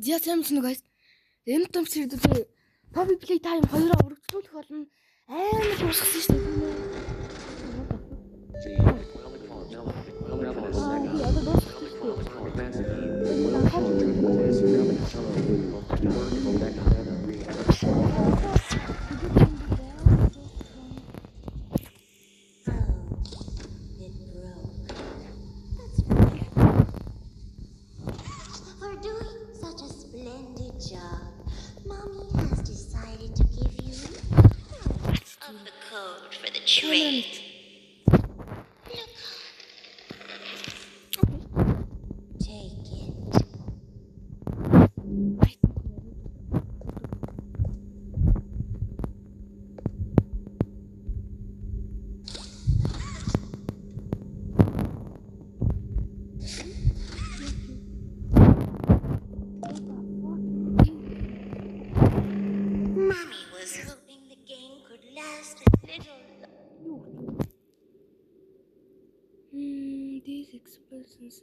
Зя сэмсэн guys. Энэ томчрээд Poppy Playtime 2-аа өргөжлүүлэх болно. Амар уусгасан шүү дээ. These expressions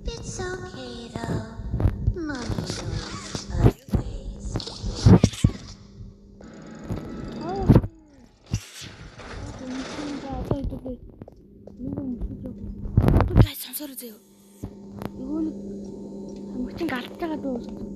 It's okay though. Mommy knows other ways. сонсороо. Нөгөө нэг хамгачин галж байгаа дуу сонсороо.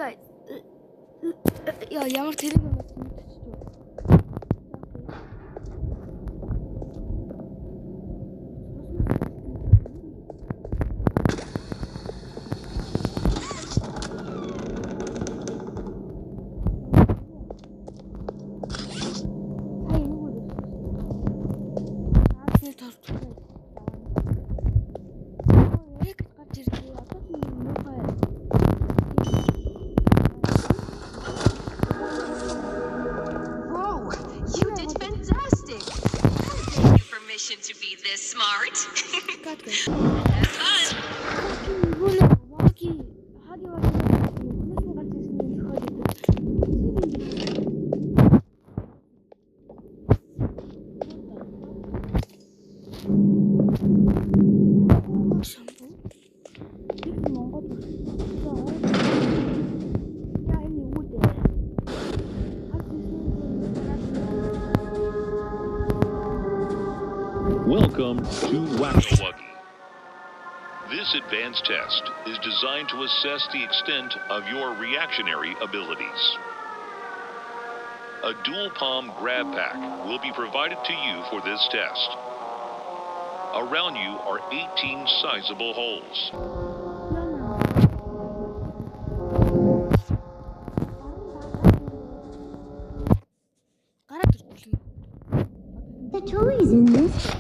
guys. Яа ямар тэрэг юм бэ? To be this smart. Welcome to Wacky. This advanced test is designed to assess the extent of your reactionary abilities. A dual palm grab pack will be provided to you for this test. Around you are 18 sizable holes. The toys in this.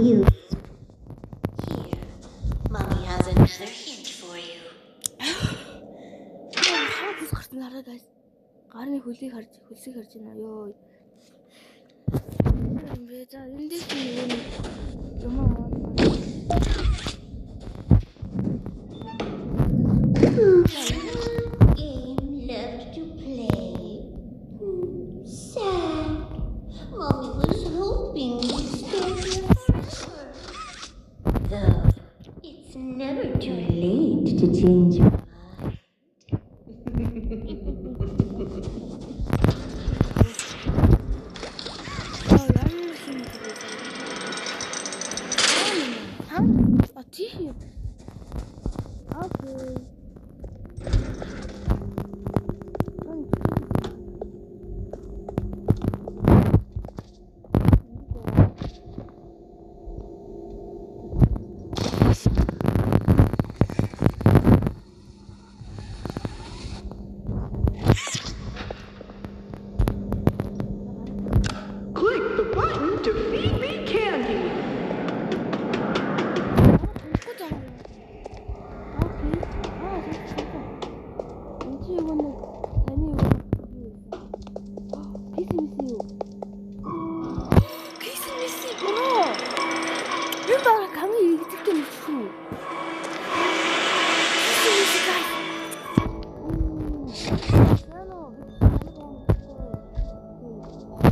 You. Here, Mommy has another hint for you. Guys. Гарны хөлсийг харж байна ёо. За эндээс юм Game left to play. Sad. Mommy was hoping you'd stay here forever. Though, it's never too late to change your mind.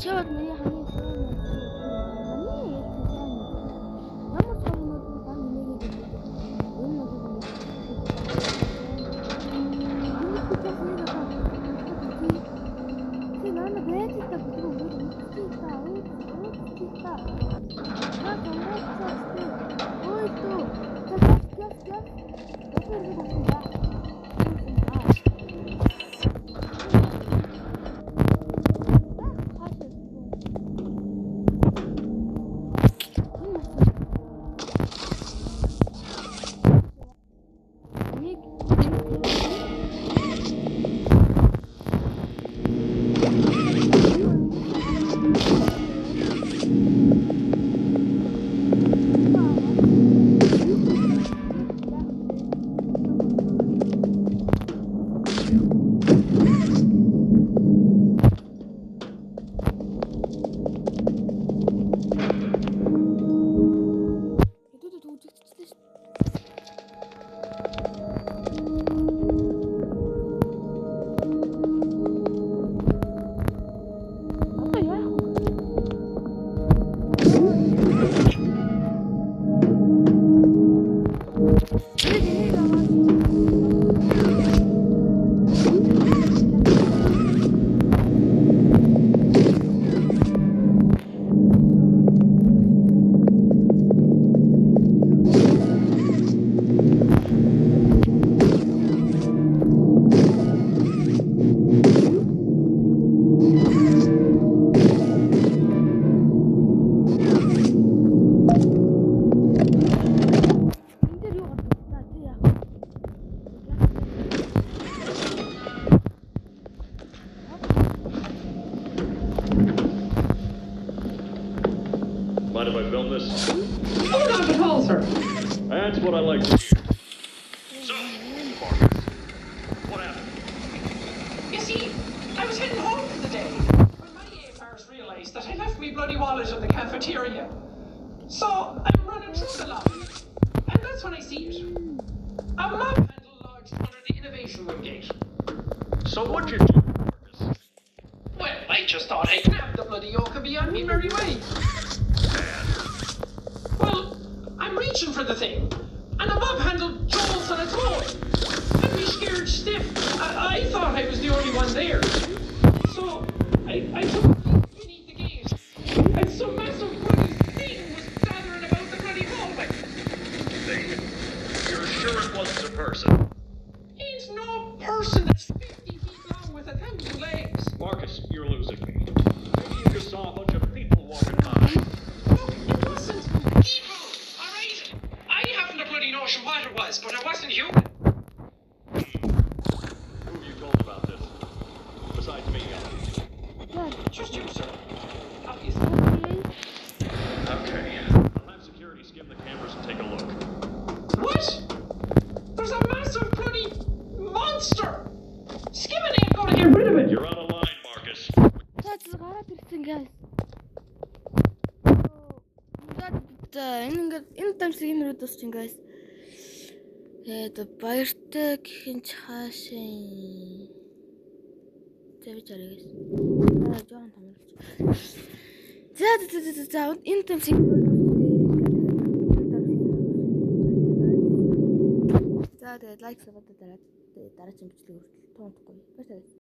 Чаад миний хамгийн сайн ямар ч юм уу баг нэмээд энэ нь Mind if I film this? Oh, not at all, sir. That's what I like to hear. So, Marcus, what happened? You see, I was heading home for the day when my AFRs realised that I left me bloody wallet in the cafeteria. So I'm running through the lobby, and that's when I see it. A mob handle lodged under the Innovation Room gate. So what'd you do, Marcus? Well, I just thought I'd nab the bloody Yokabi on me merry way. Well, I'm reaching for the thing, and a mob handle jolts on its own. And me scared stiff. I thought I was the only one there. So I took a peek beneath the gate, and some massive bloody thing was gathering about the bloody hallway. Thing? You're sure it wasn't a person? Ain't no person that's 50 feet long with 1,000 legs. Marcus, you're losing me. Maybe you just saw a bunch of people walking by. Look, it wasn't people, all right? I haven't a bloody notion what it was, but it wasn't human. Who have you told about this? Besides me, Just you, sir. Obviously. Okay. I'll have security skim the cameras and take a look. What? There's a massive bloody monster! Skimming ain't gonna get rid of it! You're out of line, Marcus. гараад ирсэн guys. Энэ дамжлыг энэ рүү дуусчих guys. Тэгээд баяртай гэхин цаашаа тавьж арай guys. Жоон томруулж. За энэ дамжлыг за тэгээд лайк сабад дараагийн бичлэг хүртэл туунахгүй. Баярлалаа.